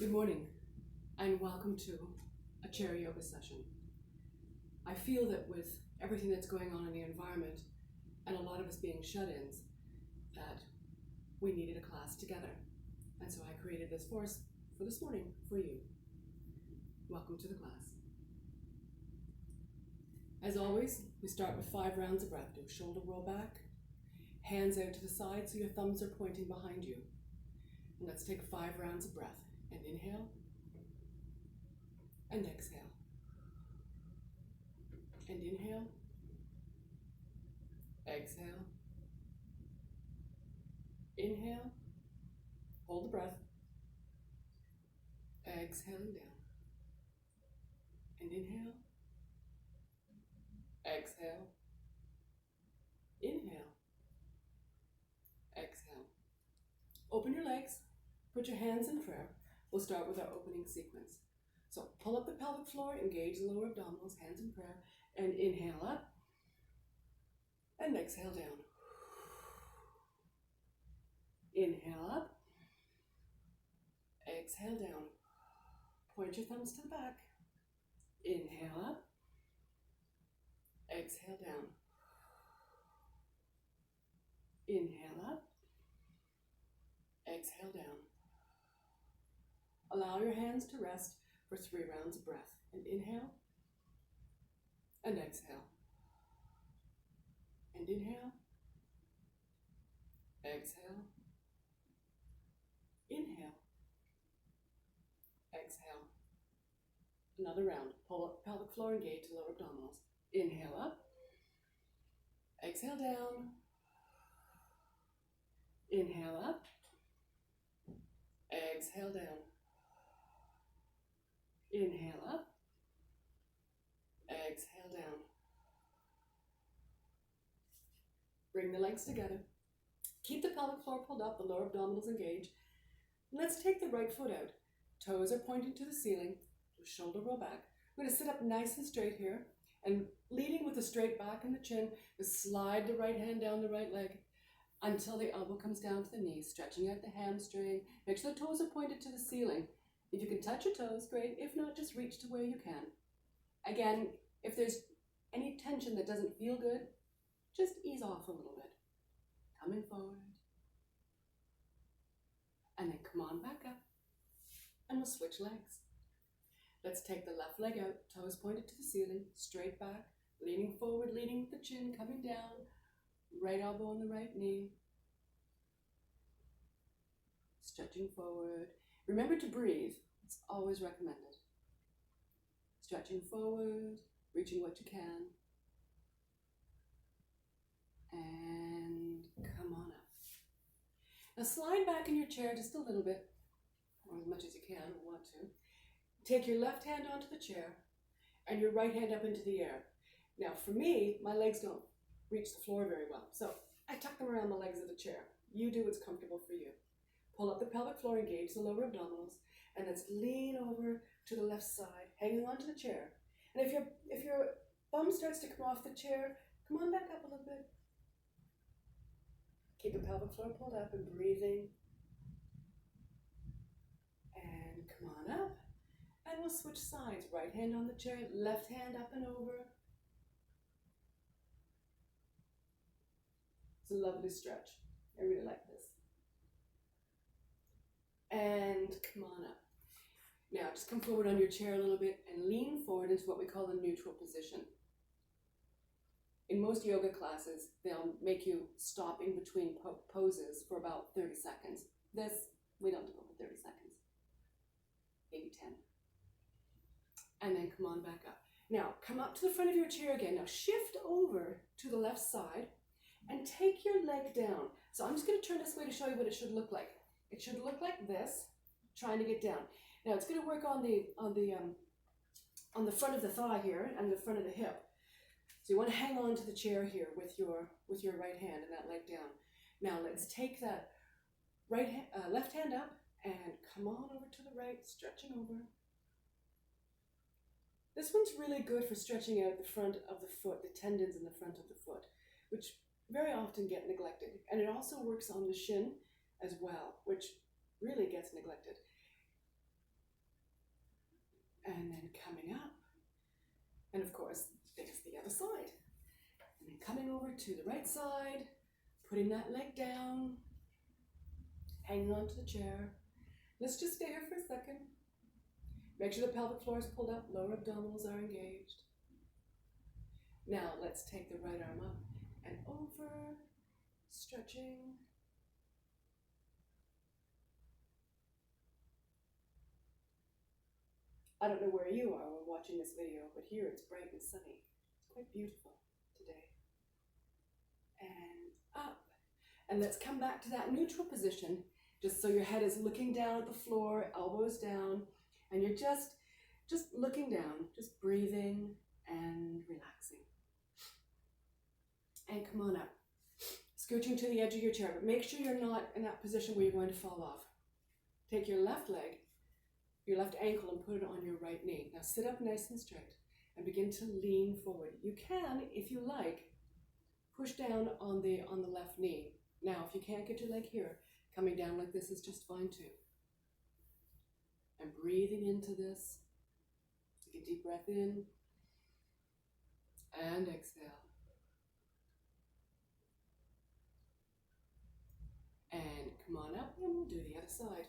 Good morning and welcome to a chair yoga session. I feel that with everything that's going on in the environment and a lot of us being shut-ins, that we needed a class together. And so I created this course for this morning for you. Welcome to the class. As always, we start with 5 rounds of breath. Do shoulder roll back, hands out to the side so your thumbs are pointing behind you. And let's take 5 rounds of breath. And inhale, and exhale, and inhale, exhale, inhale, hold the breath, exhaling down, and inhale, exhale, inhale, exhale. Open your legs, put your hands in prayer. We'll start with our opening sequence. So pull up the pelvic floor, engage the lower abdominals, hands in prayer, and inhale up, and exhale down. Inhale up, exhale down. Point your thumbs to the back. Inhale up, exhale down. Inhale up, exhale down. Allow your hands to rest for 3 rounds of breath. And inhale, and exhale. And inhale, exhale, inhale, exhale. Another round. Pull up pelvic floor, engage the lower abdominals. Inhale up, exhale down, inhale up, exhale down. Inhale up, exhale down. Bring the legs together. Keep the pelvic floor pulled up, the lower abdominals engaged. Let's take the right foot out. Toes are pointing to the ceiling. Shoulder roll back. We're going to sit up nice and straight here. And leading with a straight back and the chin, just slide the right hand down the right leg until the elbow comes down to the knee, stretching out the hamstring. Make sure the toes are pointed to the ceiling. If you can touch your toes, great. If not, just reach to where you can. Again, if there's any tension that doesn't feel good, just ease off a little bit. Coming forward. And then come on back up. And we'll switch legs. Let's take the left leg out, toes pointed to the ceiling, straight back, leaning forward, leaning with the chin, coming down, right elbow on the right knee. Stretching forward. Remember to breathe. It's always recommended. Stretching forward, reaching what you can. And come on up. Now slide back in your chair just a little bit, or as much as you can or want to. Take your left hand onto the chair and your right hand up into the air. Now for me, my legs don't reach the floor very well, so I tuck them around the legs of the chair. You do what's comfortable for you. Pull up the pelvic floor, engage the lower abdominals, and let's lean over to the left side, hanging onto the chair. And if your bum starts to come off the chair, come on back up a little bit. Keep the pelvic floor pulled up and breathing. And come on up. And we'll switch sides. Right hand on the chair, left hand up and over. It's a lovely stretch. I really like this. And come on up. Now just come forward on your chair a little bit and lean forward into what we call the neutral position. In most yoga classes, they'll make you stop in between poses for about 30 seconds. This, we don't do it for 30 seconds. Maybe 10. And then come on back up. Now, come up to the front of your chair again. Now shift over to the left side and take your leg down. So I'm just going to turn this way to show you what it should look like. It should look like this, trying to get down. Now it's going to work on the front of the thigh here and the front of the hip. So you want to hang on to the chair here with your right hand and that leg down. Now let's take that left hand up and come on over to the right, stretching over. This one's really good for stretching out the front of the foot, the tendons in the front of the foot, which very often get neglected. And it also works on the shin as well, which really gets neglected. And then coming up. And of course, there's the other side. And then coming over to the right side, putting that leg down, hanging onto the chair. Let's just stay here for a second. Make sure the pelvic floor is pulled up, lower abdominals are engaged. Now let's take the right arm up and over, stretching. I don't know where you are when watching this video, but here it's bright and sunny. It's quite beautiful today. And up. And let's come back to that neutral position, just so your head is looking down at the floor, elbows down, and you're just looking down, just breathing and relaxing. And come on up. Scooching to the edge of your chair, but make sure you're not in that position where you're going to fall off. Take your left leg, your left ankle, and put it on your right knee. Now sit up nice and straight and begin to lean forward. You can, if you like, push down on the left knee. Now, if you can't get your leg here, coming down like this is just fine too. And breathing into this. Take a deep breath in and exhale. And come on up, and we'll do the other side.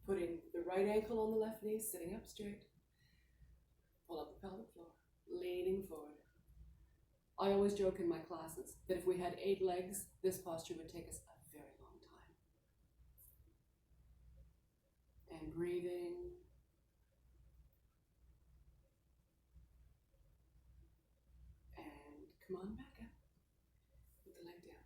Putting the right ankle on the left knee, sitting up straight. Pull up the pelvic floor, leaning forward. I always joke in my classes that if we had 8 legs, this posture would take us a very long time. And breathing. And come on back up. Put the leg down.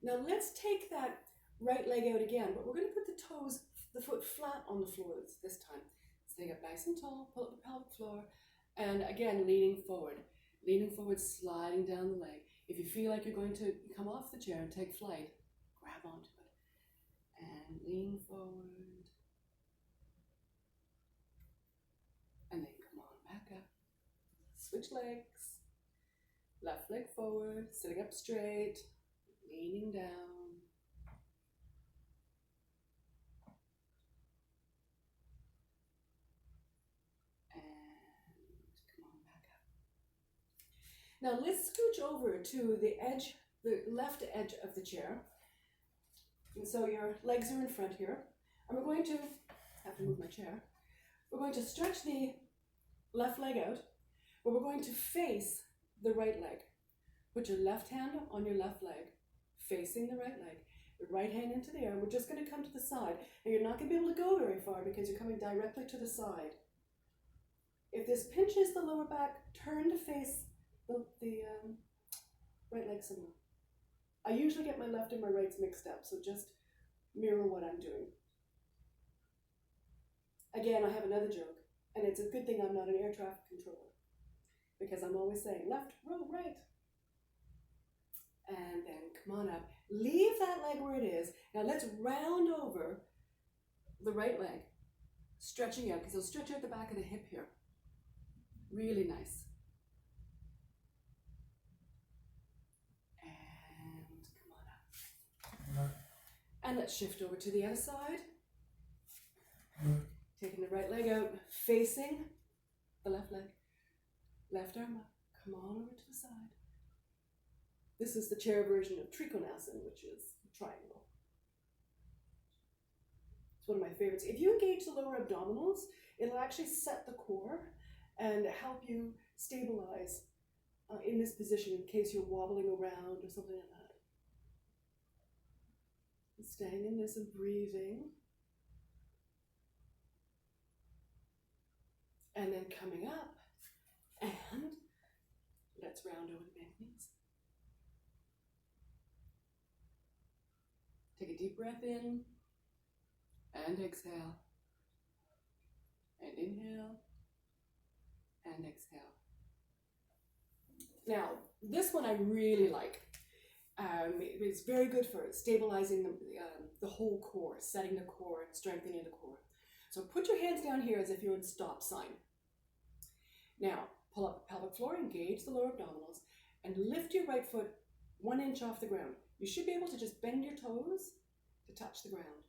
Now let's take that right leg out again, but we're going to put the toes, the foot flat on the floor this time. Sitting up nice and tall, pull up the pelvic floor, and again leaning forward. Leaning forward, sliding down the leg. If you feel like you're going to come off the chair and take flight, grab onto it. And lean forward. And then come on back up. Switch legs. Left leg forward, sitting up straight, leaning down. Now let's scooch over to the edge, the left edge of the chair. And so your legs are in front here. And we're going to, I have to move my chair. We're going to stretch the left leg out, but we're going to face the right leg. Put your left hand on your left leg, facing the right leg. The right hand into the air. We're just going to come to the side. And you're not going to be able to go very far because you're coming directly to the side. If this pinches the lower back, turn to face the right leg somewhere. I usually get my left and my rights mixed up, so just mirror what I'm doing. Again, I have another joke, and it's a good thing I'm not an air traffic controller, because I'm always saying left, right. And then come on up. Leave that leg where it is. Now let's round over the right leg, stretching out, because it'll stretch out the back of the hip here. Really nice. And let's shift over to the other side. Taking the right leg out, facing the left leg. Left arm up, come on over to the side. This is the chair version of Trikonasana, which is a triangle. It's one of my favorites. If you engage the lower abdominals, it'll actually set the core and help you stabilize in this position in case you're wobbling around or something like that. Staying in this and breathing. And then coming up. And let's round over the bent knees. Take a deep breath in. And exhale. And inhale. And exhale. Now, this one I really like. It's very good for stabilizing the whole core, setting the core, strengthening the core. So put your hands down here as if you're in stop sign. Now, pull up the pelvic floor, engage the lower abdominals, and lift your right foot 1 inch off the ground. You should be able to just bend your toes to touch the ground.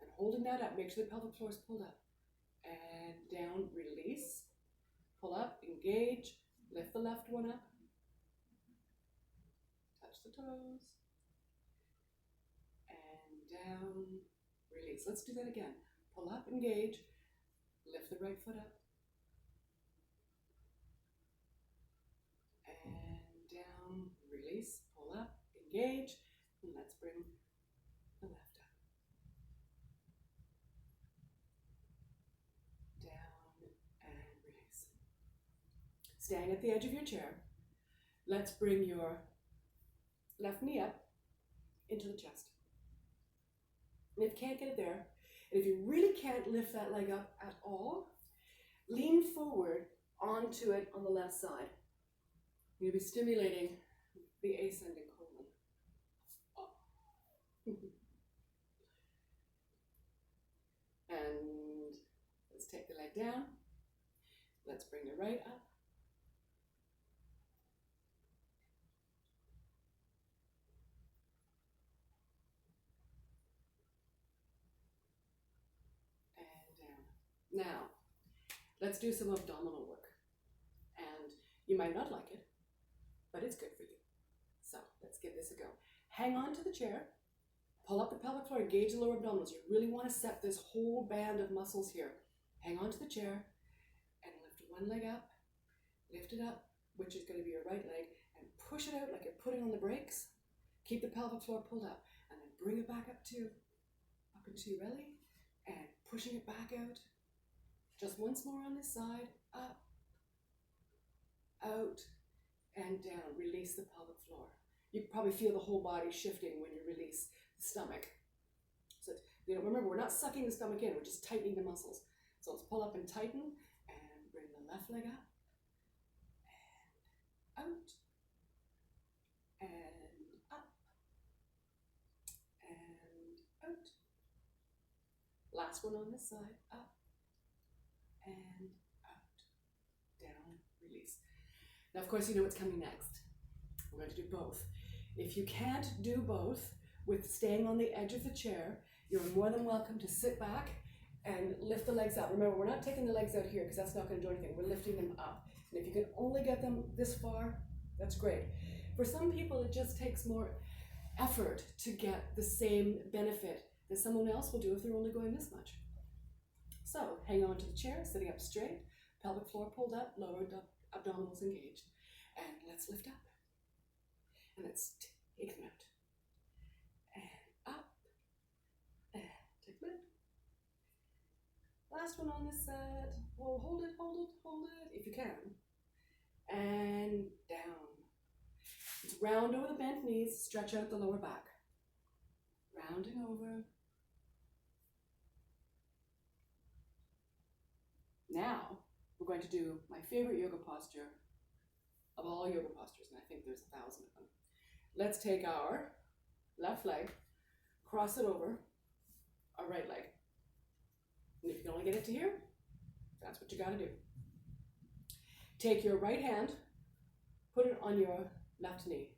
And holding that up, make sure the pelvic floor is pulled up. and down, release, pull up, engage, lift the left one up, touch the toes, and down, release. Let's do that again. Pull up, engage, lift the right foot up, and down, release, pull up, engage, and let's bring the left up. Down and release. Staying at the edge of your chair, let's bring your left knee up into the chest. And if you can't get it there, and if you really can't lift that leg up at all, lean forward onto it on the left side. You'll be stimulating the ascending colon. And let's take the leg down. Let's bring the right up. And down. Now, let's do some abdominal work. And you might not like it, but it's good for you. So let's give this a go. Hang on to the chair. Pull up the pelvic floor, engage the lower abdominals. You really want to set this whole band of muscles here. Hang on to the chair and lift one leg up, lift it up, which is going to be your right leg, and push it out like you're putting on the brakes. Keep the pelvic floor pulled up, and then bring it back up into your belly, and pushing it back out. Just once more on this side, up, out, and down. Release the pelvic floor. You can probably feel the whole body shifting when you release the stomach. So, remember, we're not sucking the stomach in, we're just tightening the muscles. So let's pull up and tighten, and bring the left leg up, and out, and up, and out. Last one on this side, up, and out, down, release. Now, of course, you know what's coming next. We're going to do both. If you can't do both with staying on the edge of the chair, you're more than welcome to sit back and lift the legs out. Remember, we're not taking the legs out here because that's not going to do anything. We're lifting them up. And if you can only get them this far, that's great. For some people, it just takes more effort to get the same benefit that someone else will do if they're only going this much. So hang on to the chair, sitting up straight, pelvic floor pulled up, lower abdominals engaged. And let's lift up. And let's take them out. And up. And take them out. Last one on this side. Oh, hold it, hold it, hold it, if you can. And down. Let's round over the bent knees, stretch out the lower back. Rounding over. Now, we're going to do my favorite yoga posture of all yoga postures, and I think there's 1,000 of them. Let's take our left leg, cross it over our right leg. And if you can only get it to here, that's what you got to do. Take your right hand, put it on your left knee.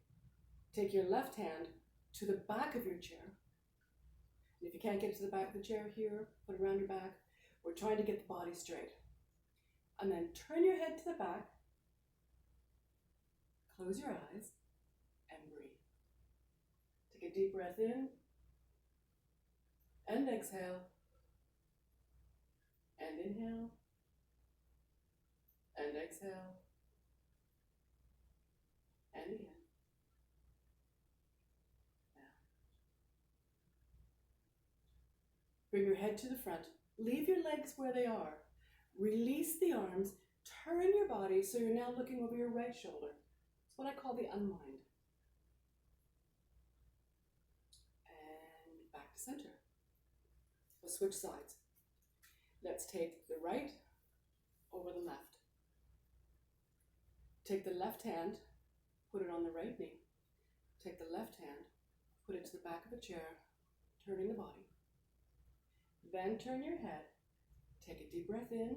Take your left hand to the back of your chair. And if you can't get to the back of the chair here, put it around your back. We're trying to get the body straight. And then turn your head to the back. Close your eyes and breathe. Take a deep breath in and exhale. And inhale and exhale. And again. Now. Bring your head to the front. Leave your legs where they are. Release the arms. Turn your body so you're now looking over your right shoulder. It's what I call the unwind. And back to center. We'll switch sides. Let's take the right over the left. Take the left hand, put it on the right knee. Take the left hand, put it to the back of the chair, turning the body. Then turn your head. Take a deep breath in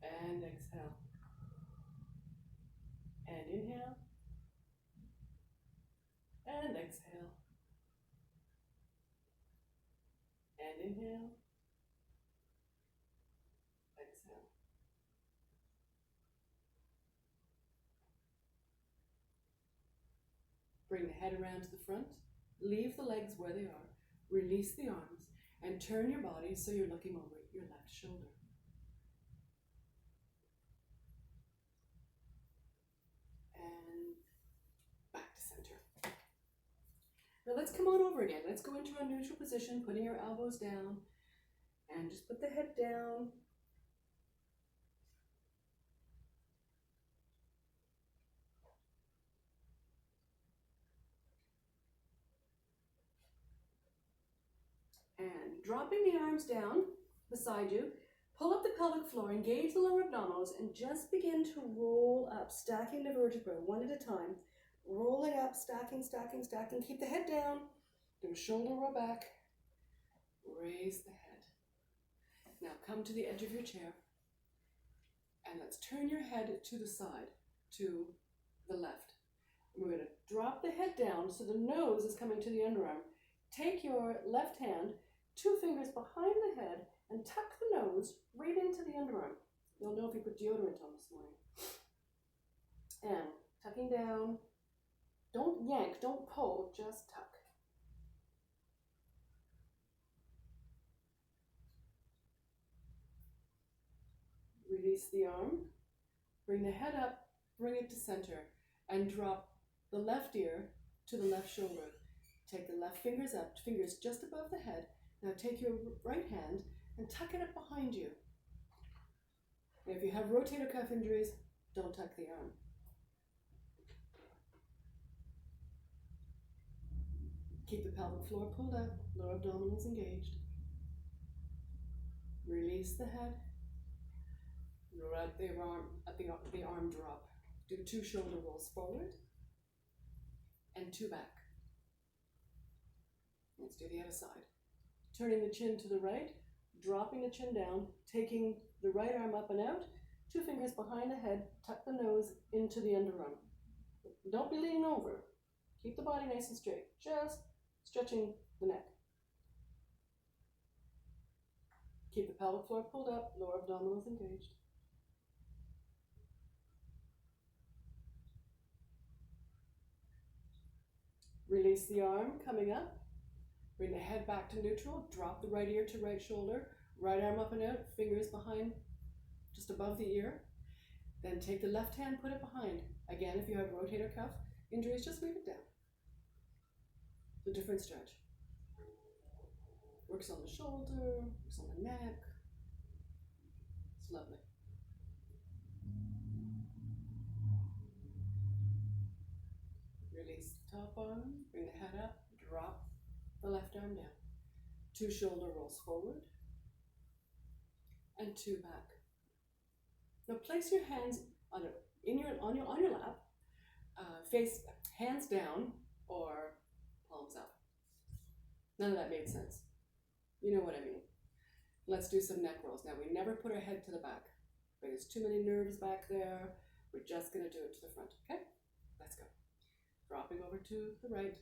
and exhale. And inhale and exhale. And inhale Bring the head around to the front. Leave the legs where they are. Release the arms and turn your body so you're looking over your left shoulder. And back to center. Now let's come on over again. Let's go into a neutral position, putting your elbows down, and just put the head down. And dropping the arms down beside you, pull up the pelvic floor, engage the lower abdominals, and just begin to roll up, stacking the vertebrae one at a time. Rolling up, stacking, stacking, stacking. Keep the head down. Do a shoulder roll back. Raise the head. Now come to the edge of your chair. And let's turn your head to the side, to the left. We're going to drop the head down so the nose is coming to the underarm. Take your left hand, 2 fingers behind the head, and tuck the nose right into the underarm. You'll know if you put deodorant on this morning. And tucking down. Don't yank, don't pull, just tuck. Release the arm. Bring the head up, bring it to center, and drop the left ear to the left shoulder. Take the left fingers up, fingers just above the head. Now take your right hand and tuck it up behind you. And if you have rotator cuff injuries, don't tuck the arm. Keep the pelvic floor pulled up, lower abdominals engaged. Release the head. Let the arm drop. Do 2 shoulder rolls forward and 2 back. Let's do the other side. Turning the chin to the right, dropping the chin down, taking the right arm up and out, 2 fingers behind the head, tuck the nose into the underarm. Don't be leaning over. Keep the body nice and straight, just stretching the neck. Keep the pelvic floor pulled up, lower abdominals engaged. Release the arm, coming up. Bring the head back to neutral. Drop the right ear to right shoulder. Right arm up and out, fingers behind, just above the ear. Then take the left hand, put it behind. Again, if you have rotator cuff injuries, just leave it down. It's a different stretch. Works on the shoulder, works on the neck. It's lovely. Release the top arm, bring the head up, drop the left arm down. 2 shoulder rolls forward and 2 back. Now place your hands on your lap, face hands down or palms up. None of that made sense. You know what I mean. Let's do some neck rolls. Now we never put our head to the back. There's too many nerves back there. We're just going to do it to the front. Okay? Let's go. Dropping over to the right,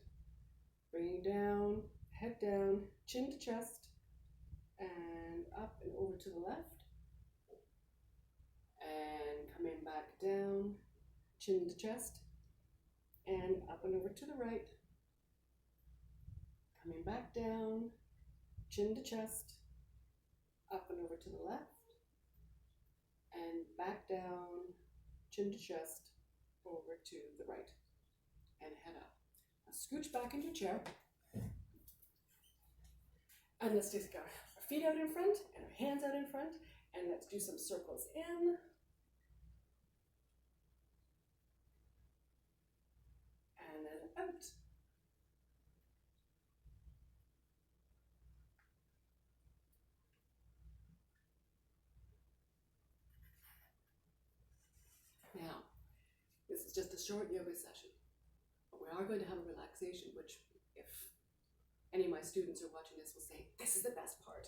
bringing down, head down, chin to chest, and up and over to the left, and coming back down, chin to chest, and up and over to the right, coming back down, chin to chest, up and over to the left, and back down, chin to chest, over to the right. And head up. Now scooch back into your chair. And let's just go our feet out in front and our hands out in front. And let's do some circles in. And then out. Now, this is just a short yoga session. But we are going to have a relaxation, which if any of my students are watching this will say, this is the best part.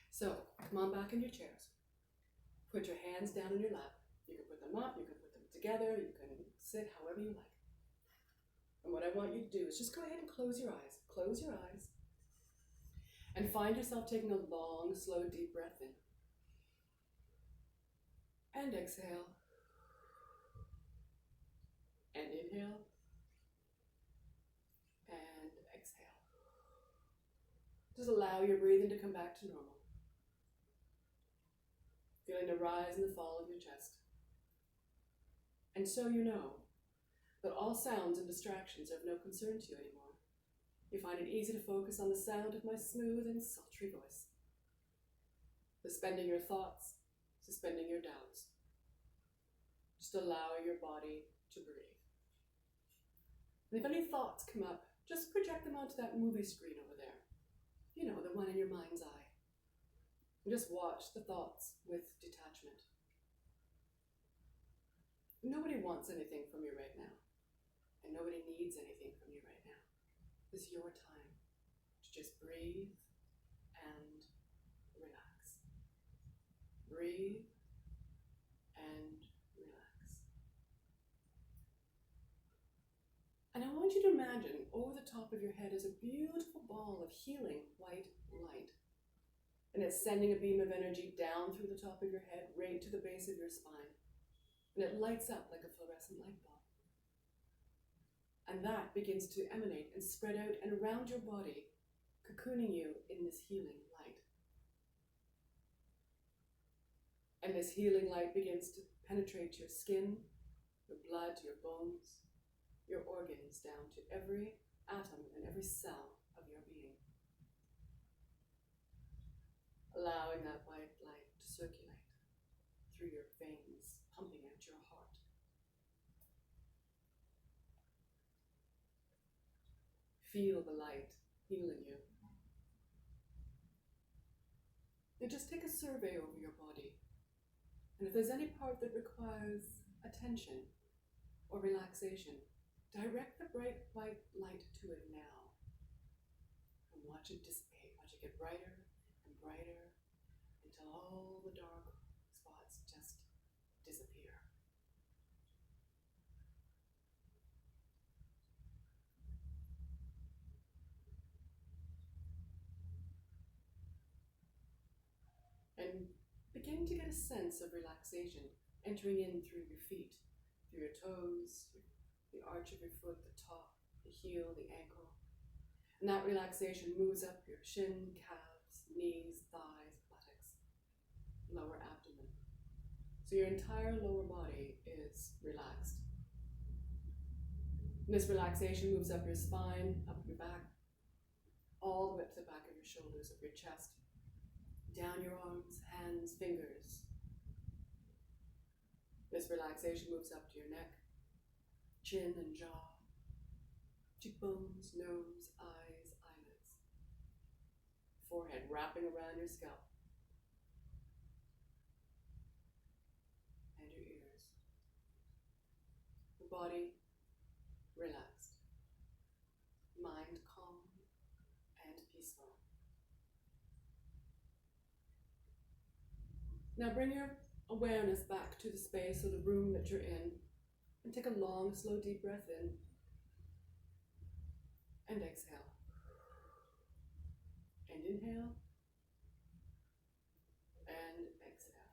So come on back in your chairs. Put your hands down in your lap. You can put them up, you can put them together, you can sit however you like. And what I want you to do is just go ahead and close your eyes. Close your eyes. And find yourself taking a long, slow, deep breath in. And exhale. And inhale. exhale. Just allow your breathing to come back to normal. Feeling the rise and the fall of your chest. And so you know that all sounds and distractions are of no concern to you anymore. You find it easy to focus on the sound of my smooth and sultry voice. Suspending your thoughts, suspending your doubts. Just allow your body to breathe. And if any thoughts come up, just project them onto that movie screen over there. You know, the one in your mind's eye. And just watch the thoughts with detachment. Nobody wants anything from you right now. And nobody needs anything from you right now. This is your time to just breathe and relax. Breathe and relax. And I want you to imagine over the top of your head is a beautiful ball of healing white light. And it's sending a beam of energy down through the top of your head, right to the base of your spine. And it lights up like a fluorescent light bulb. And that begins to emanate and spread out and around your body, cocooning you in this healing light. And this healing light begins to penetrate your skin, your blood, your bones, your organs, down to every atom and every cell of your being. Allowing that white light to circulate through your veins, pumping out your heart. Feel the light healing you. And just take a survey over your body. And if there's any part that requires attention or relaxation, direct the bright white light to it now. And watch it dissipate. Watch it get brighter and brighter until all the dark spots just disappear. And begin to get a sense of relaxation entering in through your feet, through your toes, the arch of your foot, the top, the heel, the ankle. And that relaxation moves up your shin, calves, knees, thighs, buttocks, lower abdomen. So your entire lower body is relaxed. And this relaxation moves up your spine, up your back, all the way to the back of your shoulders, of your chest, down your arms, hands, fingers. This relaxation moves up to your neck, chin and jaw, cheekbones, nose, eyes, eyelids, forehead wrapping around your scalp, and your ears. The body relaxed, mind calm and peaceful. Now bring your awareness back to the space or the room that you're in, and take a long, slow, deep breath in and exhale. And inhale and exhale.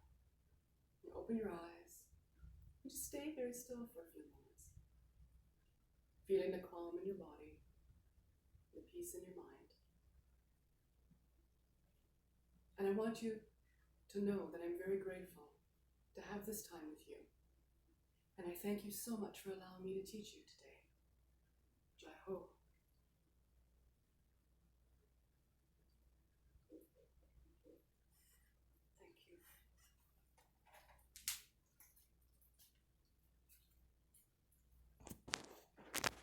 And open your eyes and just stay very still for a few moments, feeling the calm in your body, the peace in your mind. And I want you to know that I'm very grateful to have this time with you. And I thank you so much for allowing me to teach you today. Jai Ho.